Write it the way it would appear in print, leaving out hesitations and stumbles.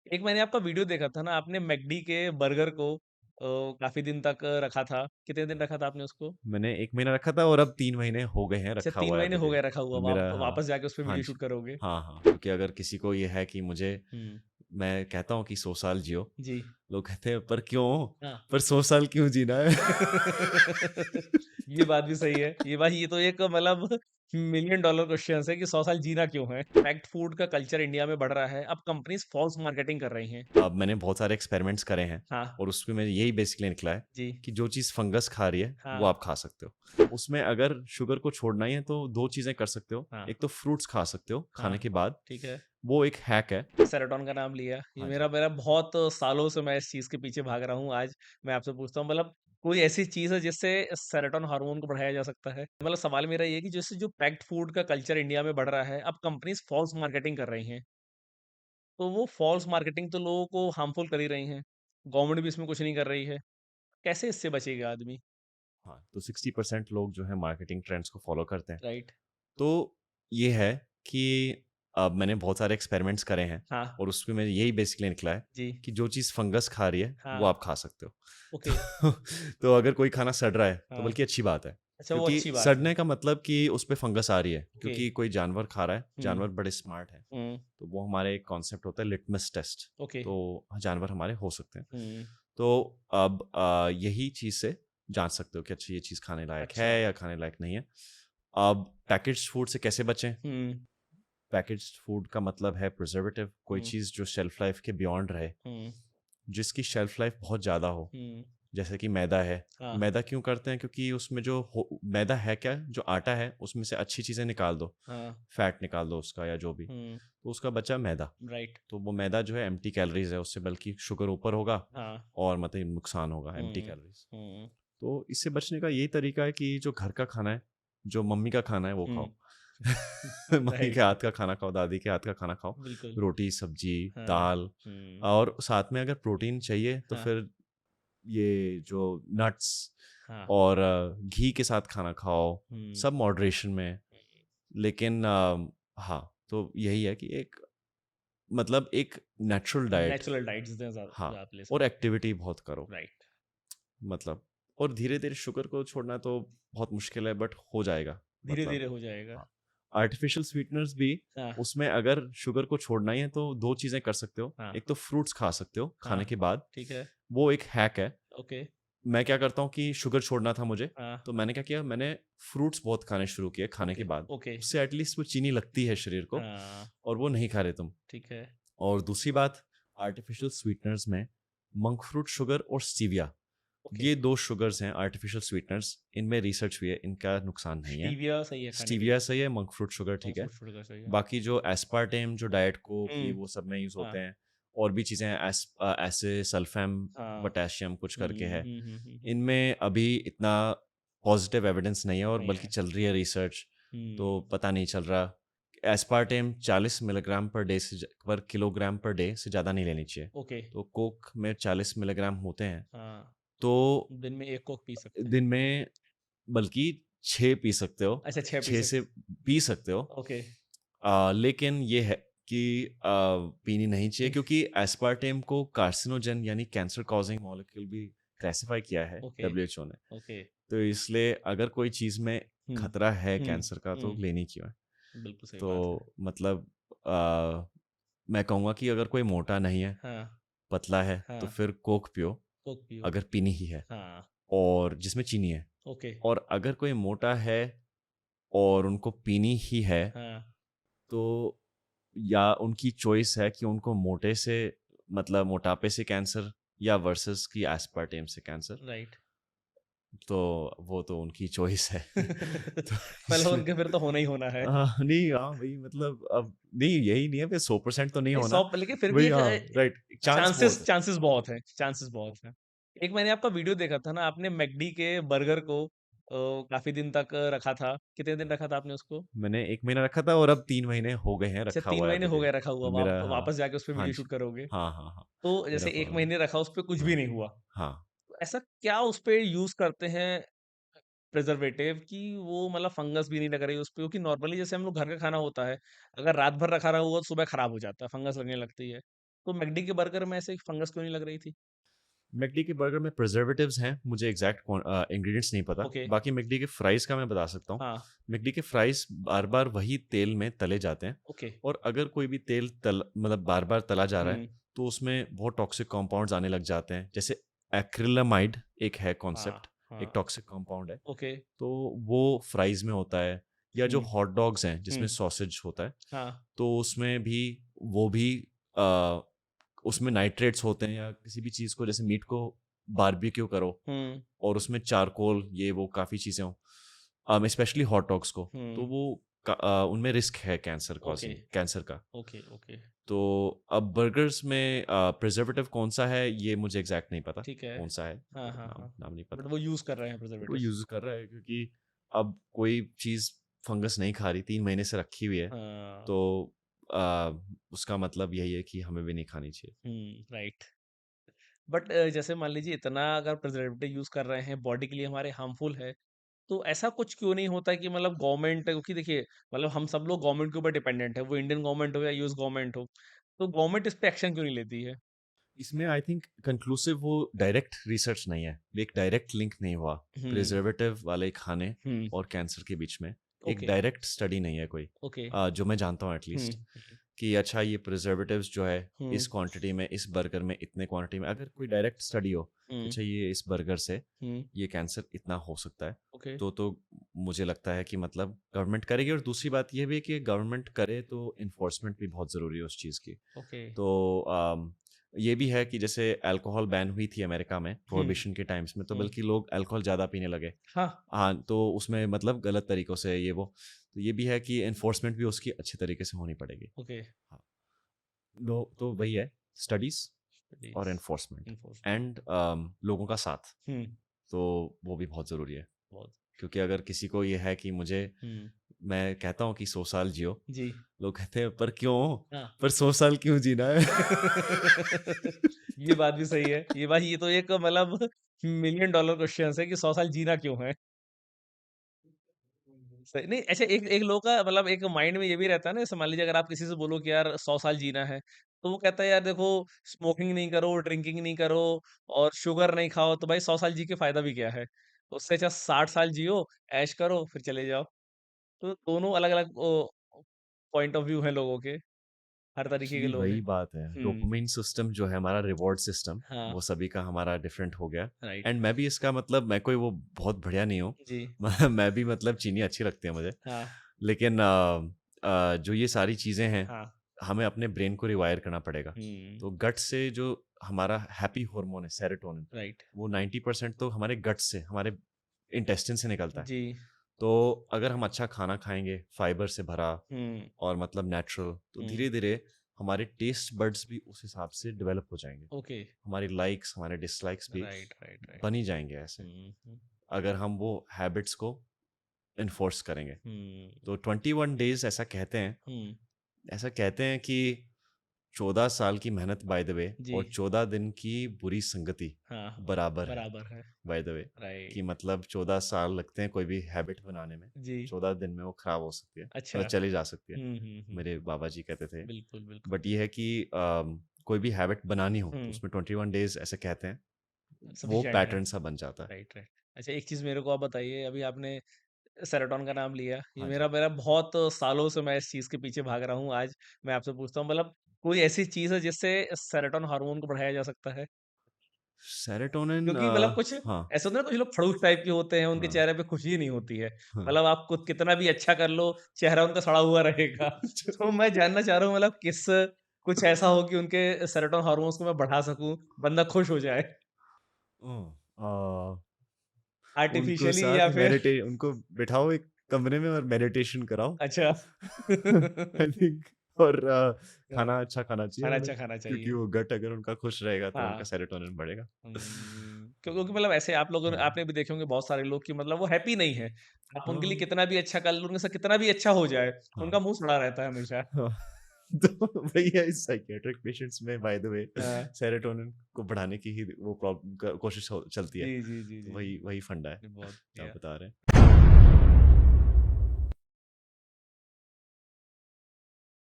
एक मैंने आपका वीडियो देखा था ना, आपने मैकडी के बर्गर को काफ़ी दिन तक रखा था। कितने दिन रखा था आपने उसको? मैंने 1 महीना रखा था और अब 3 महीने हो गए हैं, अच्छा, रखा 3 हुआ है महीने अभी हो भी। गए रखा हुआ, मेरा हाँ, वापस जाके उस पे हाँ वीडियो जी। शूट करोगे? हाँ, हाँ, क्योंकि अगर किसी को ये है कि मुझे हुँ, मैं कहता हूँ कि 100 साल जियो, जी। लोग कहते हैं पर क्यों? हाँ। पर 100 साल क्यों जीना है? ये बात भी सही है। ये तो एक मतलब मिलियन डॉलर क्वेश्चन्स है कि 100 साल जीना क्यों है? पैक्ड फूड का कल्चर इंडिया में बढ़ रहा है। अब कंपनीज़ फ़ॉल्स मार्केटिंग कर रही हैं। अब मैंने बहुत सारे एक्सपेरिमेंट्स करे हैं हाँ, और उसमें यही बेसिकली निकला है जी। कि जो चीज़ फंगस खा रही है, वो हाँ, आप खा सकते हो। उसमें अगर शुगर को छोड़ना ही है तो 2 चीज़ें कर सकते हो। हाँ, एक तो फ्रूट्स खा सकते हो खाने हाँ, के बाद, ठीक है। वो एक हैक है। सेरोटोन का नाम लिया। ये हाँ जी। मेरा मेरा बहुत सालों से मैं इस चीज़ के पीछे भाग रहा हूँ। आज मैं आपसे पूछता हूँ मतलब कोई ऐसी चीज़ है जिससे सेरोटोन हार्मोन को बढ़ाया जा सकता है? मतलब सवाल मेरा ये है कि जैसे जो पैक्ड फूड का कल्चर इंडिया में बढ़ रहा है, अब कंपनीज़ फ़ॉल्स मार्केटिंग कर रही हैं। तो वो फ़ॉल्स मार्केटिंग तो लोगों को हार्मफुल कर ही रही हैं। गवर्नमेंट भी इसमें कुछ नहीं कर रही है। कैसे इससे बचेगा आदमी? हाँ, तो 60% लोग जो है मार्केटिंग ट्रेंड्स को फॉलो करते हैं। राइट? तो ये है कि अब मैंने बहुत सारे एक्सपेरिमेंट्स करे हैं हाँ, और उसमें यही बेसिकली निकला है जी। कि जो चीज़ फंगस खा रही है, वो हाँ, आप खा सकते हो। ओके। तो तो अगर कोई खाना सड़ रहा है, तो हाँ। बल्कि अच्छी बात है। अच्छा वो क्योंकि अच्छी बात है। सड़ने का मतलब कि उस पे फंगस आ रही है, ओके। क्योंकि कोई जानवर खा रहा है, हुँ, जानवर बड़े स्मार्ट हैं। हुँ, तो वो हमारे एक कॉन्सेप्ट होता है लिटमस टेस्ट, ओके। तो जानवर हमारे हो सकते हैं। हुँ, तो अब यही चीज़ से जाँच सकते हो कि अच्छा ये चीज़ खाने लायक है अच्छा। या खाने लायक नहीं है। अब पैकेज्ड फूड से कैसे बचें? हुँ, पैकेज्ड फूड का मतलब है प्रिजर्वेटिव, कोई हुँ, चीज़ जो शेल्फ लाइफ के बियॉन्ड रहे, हुँ, जिसकी शेल्फ लाइफ बहुत ज़्यादा हो, हुँ, जैसे कि मैदा है। हाँ, मैदा क्यों करते हैं? क्योंकि उसमें जो मैदा है क्या? जो आटा है, उसमें से अच्छी चीज़ें निकाल दो, हाँ, फैट निकाल दो उसका या जो भी, हुँ, तो उसका बचा मैदा। राइट, तो वो मैदा जो है एम्प्टी कैलोरीज़ है, उससे बल्कि शुगर ऊपर होगा हाँ, और मतलब नुकसान होगा, एम्प्टी हुँ, कैलोरीज़। हुँ, तो इससे बचने का यही तरीका है कि जो घर का खाना है, जो मम्मी का खाना है वो हुँ, खाओ। मम्मी के राइट, हाथ का खाना खाओ, दादी के हाथ का खाना खाओ। बिल्कुल, रोटी, सब्जी, हाँ, दाल हुँ, और साथ में अगर प्रोटीन चाहिए तो हाँ, फिर ये जो नट्स हाँ, और घी के साथ खाना खाओ, हुँ, सब मॉडरेशन में। लेकिन हाँ, तो यही है कि एक मतलब एक नेचुरल डाइट। नेचुरल डाइट जितने हाँ, ज़्यादा आप ले और सकते एक्टिविटी बहुत करो। हो, राइट, मतलब और धीरे-धीरे शुगर को छोड़ना तो बहुत मुश्किल है बट हो जाएगा। मतलब धीरे-धीरे हो जाएगा, हाँ, आर्टिफ़िशियल स्वीटनर्स भी हाँ, उसमें अगर शुगर को छोड़ना ही है तो 2 चीज़ें कर सकते हो। हाँ, एक तो फ्रूट्स खा सकते हो हाँ, खाने के बाद, ठीक है, वो एक हैक है। ओके, मैं क्या करता हूँ कि शुगर छोड़ना था मुझे, हाँ, तो मैंने क्या किया, मैंने फ्रूट्स बहुत खाने शुरू किए खाने के ओके, बाद। ओके, उससे एटलीस्ट वो चीनी लगती है शरीर को हाँ, और वो नहीं खा रहे तुम। ठीक है, और दूसरी बात, आर्टिफ़िशियल स्वीटनर्स में मंक फ्रूट शुगर और स्टीविया, ओके, ये 2 शुगर्स हैं आर्टिफ़िशियल स्वीटनर्स, इनमें रिसर्च हुई है, इनका नुकसान नहीं है। स्टीविया सही है खाने के स्टीविया लिए, सही है, मंक फ्रूट शुगर मंक ठीक है। फ्रूट शुगर सही है, बाकी जो एस्पार्टेम जो डाइट कोक ये हुँ, वो सब में यूज़ हाँ, होते हैं और भी चीज़ें हैं ऐसे सल्फेम, हाँ, पोटेशियम कुछ हुँ, करके है। हुँ, हुँ, हुँ, हुँ, इनमें अभी इतना पॉज़िटिव एविडेंस नहीं है और नहीं बल्कि है, चल रही है रिसर्च, तो हुँ, पता नहीं चल रहा। एस्पार्टेम 40 मिलीग्राम पर डे से पर किलोग्राम पर डे से ज़्यादा नहीं लेनी चाहिए। ओके, तो कोक में 40 मिलीग्राम होते हैं, हाँ, तो दिन में 1 कोक पी सकते हैं, दिन में बल्कि 6 पी सकते हो, अच्छा 6 पी 6 से सकते पी सकते हो। ओके, लेकिन ये है कि पीनी नहीं चाहिए क्योंकि एस्पार्टेम को कार्सिनोजेन यानी कैंसर कॉजिंग मॉलिक्यूल भी क्लासिफाई किया है ओके, डब्ल्यूएचओ ने। ओके, तो इसलिए अगर कोई चीज़ में हुँ, खतरा है हुँ, कैंसर का तो हुँ, लेनी क्यों है? बिल्कुल सही बात है, तो मतलब मैं कहूँगा कि अगर कोई मोटा नहीं है, हाँ, पतला है, तो हाँ, फिर कोक पियो कोक पियो, अगर पीनी ही है हाँ, और जिसमें चीनी है। ओके, और अगर कोई मोटा है और उनको पीनी ही है, हाँ, तो या उनकी चॉइस है कि उनको मोटे से मतलब मोटापे से कैंसर या वर्सेस कि एस्पार्टेम से कैंसर, राइट तो वो तो उनकी चॉइस है। तो मतलब इसलिए उनके फिर तो होना ही होना है। नहीं हाँ, वही मतलब अब नहीं यही नहीं है फिर 100% तो नहीं नहीं होना। 100 लेकिन फिर भी वही एक हाँ, राइट चांस बहुत चांसेस है। चांसेस बहुत हैं चांसेस बहुत हैं। एक मैंने आपका वीडियो देखा था ना, आपने मैकडी के बर्गर को काफ़ी दिन तक रखा था। कितने दिन रखा था आपने उसको? मैंने 1 महीना रखा था और अब 3 महीने हो गए हैं, अच्छा रखा 3 हुआ है महीने अभी हो भी। गए रखा हुआ, मेरा हाँ, वापस जाके उस पे हाँ वीडियो जी। शूट करोगे। हाँ, हाँ, हाँ। तो मेरा जैसे 1 फॉलोइंग महीने रखा, उस पे कुछ भी हाँ, नहीं हुआ। हाँ। तो ऐसा क्या उस पे यूज़ करते हैं प्रिजर्वेटिव कि वो मतलब फंगस भी नहीं लग रही उस पे? क्योंकि नॉर्मली जैसे हम लोग घर का खाना होता है, अगर रात भर रखा रहा हुआ तो सुबह खराब हो जाता है, फंगस लगने लगती है। तो मैकडी के बर्गर में ऐसे फंगस क्यों नहीं लग रही थी? मैकडी के बर्गर में प्रिजर्वेटिव्स हैं, मुझे एग्जैक्ट इंग्रेडिएंट्स नहीं पता। ओके, बाकी मैकडी के फ्राइज़ का मैं बता सकता हूँ। हाँ, मैकडी के फ्राइज़ बार-बार वही तेल में तले जाते हैं, ओके, और अगर कोई भी तेल मतलब बार-बार तला जा रहा है, हुँ, तो उसमें बहुत टॉक्सिक कंपाउंड्स आने लग जाते हैं। जैसे एक्रिलामाइड एक है हाँ, कॉन्सेप्ट, एक हाँ, टॉक्सिक कंपाउंड है, ओके, तो वो फ्राइज़ में होता है। या जो हुँ, हॉट डॉग्स हैं, जिसमें हुँ, सॉसेज होता है, हाँ, तो उसमें भी वो भी अ, उसमें नाइट्रेट्स होते हैं, या किसी भी चीज़ को, जैसे मीट को बारबेक्यू करो हुँ, और उसमें चारकोल, ये वो काफ़ी चीज़ें हों, स्पेशली हॉट डॉग्स को, तो हुँ, वो उनमें रिस्क है ओके, कैंसर का। ओके, ओके, तो अब बर्गर्स में प्रिजर्वेटिव कौन-सा है, ये मुझे एग्ज़ैक्ट नहीं पता, ठीक है। कौन-सा है, हाँ, वो हाँ, नाम हाँ, नाम नहीं बट पता। वो यूज़ कर रहे हैं बट वो प्रिजर्वेटिव। यूज़ कर रहा है, क्योंकि अब कोई चीज़ फंगस नहीं खा रही, 3 महीने से रखी हुई है, हाँ, तो अ, उसका मतलब यही है कि हमें भी नहीं खानी चाहिए। राइट। बट जैसे मान लीजिए इतना अगर प्रिजर्वेटिव यूज़ कर रहे हैं, बॉडी के लिए हमारे हार्मफुल है, तो ऐसा कुछ क्यों नहीं होता कि मतलब गवर्नमेंट, क्योंकि देखिए मतलब हम सब लोग गवर्नमेंट के ऊपर डिपेंडेंट है, वो इंडियन गवर्नमेंट हो या यूएस गवर्नमेंट हो, तो गवर्नमेंट इस पे एक्शन क्यों नहीं लेती है? इसमें आई थिंक कंक्लूसिव वो डायरेक्ट रिसर्च नहीं है, एक डायरेक्ट लिंक नहीं हुआ हुँ, प्रिजर्वेटिव वाले खाने हुँ, और कैंसर के बीच में। एक ओके, डायरेक्ट स्टडी नहीं है कोई, ओके, जो मैं जानता हूँ हुँ, एटलीस्ट, कि अच्छा ये प्रिजर्वेटिव्स जो है हुँ, इस क्वांटिटी में, इस बर्गर में इतने क्वांटिटी में, अगर कोई डायरेक्ट स्टडी हो कि हुँ, अच्छा ये इस बर्गर से हुँ, ये कैंसर इतना हो सकता है, ओके, तो मुझे लगता है कि मतलब गवर्नमेंट करेगी। और दूसरी बात ये भी है कि गवर्नमेंट करे तो इन्फोर्समेंट भी बहुत ज़रूरी है उस चीज़ की। ओके, तो ये भी है कि जैसे अल्कोहल बैन हुई थी अमेरिका में हुँ, प्रोहिबिशन के टाइम्स में, तो हुँ, बल्कि लोग अल्कोहल ज़्यादा पीने लगे। हाँ, हाँ, तो उसमें मतलब गलत तरीकों से ये वो, तो ये भी है कि एनफोर्समेंट भी उसकी अच्छे तरीके से होनी पड़ेगी। ओके, हाँ, तो वही है, स्टडीज़ और स्टडीज़, एनफोर्समेंट एनफोर्समेंट, एंड लोगों का साथ, हुँ, तो वो भी बहुत ज़रूरी है। बहुत, क्योंकि अगर किसी को ये है कि मुझे, हुँ, मैं कहता हूँ कि 100 साल जियो, जी, लोग कहते हैं पर क्यों? हाँ। पर 100 साल क्यों जीना है? ये बात भी सही है। ये तो एक मतलब मिलियन डॉलर क्वेश्चन्स है कि 100 साल जीना क्यों है? सही नहीं, अच्छा एक एक लोगों का मतलब एक माइंड में ये भी रहता है ना, जैसे मान लीजिए अगर आप किसी से बोलो कि यार 100 साल जीना है, तो वो कहता है यार देखो स्मोकिंग नहीं करो, ड्रिंकिंग नहीं करो और शुगर नहीं खाओ, तो भाई 100 साल जी के फ़ायदा भी क्या है? उससे अच्छा 60 साल जियो, ऐश करो, फिर चले जाओ। तो दोनों अलग-अलग पॉइंट ऑफ व्यू हैं लोगों के, हर तरीके के एक्चुअली लोग हैं। वही बात है, हुँ, डोपामाइन सिस्टम जो है हमारा, रिवॉर्ड सिस्टम, हाँ, वो सभी का हमारा डिफरेंट हो गया। राइट, एंड मैं भी इसका मतलब, मैं कोई वो बहुत बढ़िया नहीं हूँ। जी, मैं भी मतलब चीनी अच्छी लगती है मुझे। हाँ, लेकिन जो ये सारी चीज़ें हैं, हाँ, हमें अपने ब्रेन को रिवायर करना पड़ेगा। हुँ, तो गट से जो हमारा हैप्पी हार्मोन है सेरोटोनिन, राइट, वो 90% तो हमारे गट से, हमारे इंटेस्टाइन से निकलता है। जी, तो अगर हम अच्छा खाना खाएँगे, फाइबर से भरा हुँ, और मतलब नेचुरल, तो हुँ, धीरे-धीरे हमारे टेस्ट बड्स भी उस हिसाब से डेवलप हो जाएँगे। ओके, हमारी लाइक्स, हमारे डिसलाइक्स भी राइट, राइट, राइट, बन ही जाएँगे ऐसे, हुँ, हुँ, अगर हम वो हैबिट्स को एनफोर्स करेंगे। हुँ, तो 21 डेज़ हुँ, ऐसा कहते हैं कि 14 साल की मेहनत बाय द वे, जी, और 14 दिन की बुरी संगति हाँ, बराबर है, बराबर है, बाय द वे। कि राइट, मतलब 14 साल लगते हैं कोई भी हैबिट बनाने में, जी, 14 दिन में वो खराब हो सकती है, अच्छा, मतलब चली जा सकती है। हुँ, हुँ, हुँ, मेरे बाबा जी कहते थे। बिल्कुल, बिल्कुल, बट ये है कि कोई भी हैबिट बनानी हो तो हुँ, उसमें 21 डेज़ ऐसे कहते हैं, वो सफिशिएंट है, पैटर्न सा बन जाता है। Right, right. अच्छा एक चीज़ मेरे को आप बताइए, अभी आपने सेरोटोनिन का नाम लिया, ये हाँ जी। मेरा मेरा बहुत सालों से मैं इस चीज़ के पीछे भाग रहा हूँ, आज मैं आपसे पूछता हूँ मतलब कोई ऐसी चीज़ है जिससे सेरोटोनिन हार्मोन को बढ़ाया जा सकता है? सेरोटोनिन क्योंकि मतलब कुछ हाँ, ऐसा होता है ना, कुछ लोग खड़ूस टाइप के होते हैं, उनके हाँ, चेहरे पे खुशी नहीं होती है। हाँ। मतलब आप कुछ कितना भी अच्छा कर लो, चेहरा उनका सड़ा हुआ रहेगा। तो मैं जानना चाह रहा हूँ मतलब कुछ ऐसा हो कि उनके सेरोटोनिन हार्मोन्स को मैं बढ़ा सकूँ, बंदा खुश हो जाए, ओह! उनको आर्टिफिशियली या साथ फिर उनको बिठाओ एक कमरे में और मेडिटेशन कराओ। अच्छा। I think. और खाना अच्छा खाना चाहिए खाना उन्हें, अच्छा खाना क्योंकि चाहिए। वो गट अगर उनका खुश रहेगा तो उनका हाँ। सेरोटोनिन बढ़ेगा। क्योंकि मतलब ऐसे आप लोगों ने हाँ, आपने भी देखे होंगे बहुत सारे लोग कि मतलब वो हैप्पी नहीं है। आप उनके लिए हाँ, कितना भी अच्छा कर लो, उनके साथ कितना भी अच्छा हो जाए, हाँ, उनका मुँह सड़ा रहता है हमेशा। हाँ। तो वही है, इस साइकियाट्रिक पेशेंट्स में बाय द वे हाँ। सेरोटोनिन को बढ़ाने की ही वो प्रॉब्लम कोशिश चलती है। जी, जी, जी, तो जी, वही जी। वही फंडा है जी, बहुत जो आप बढ़िया। बता रहे हैं।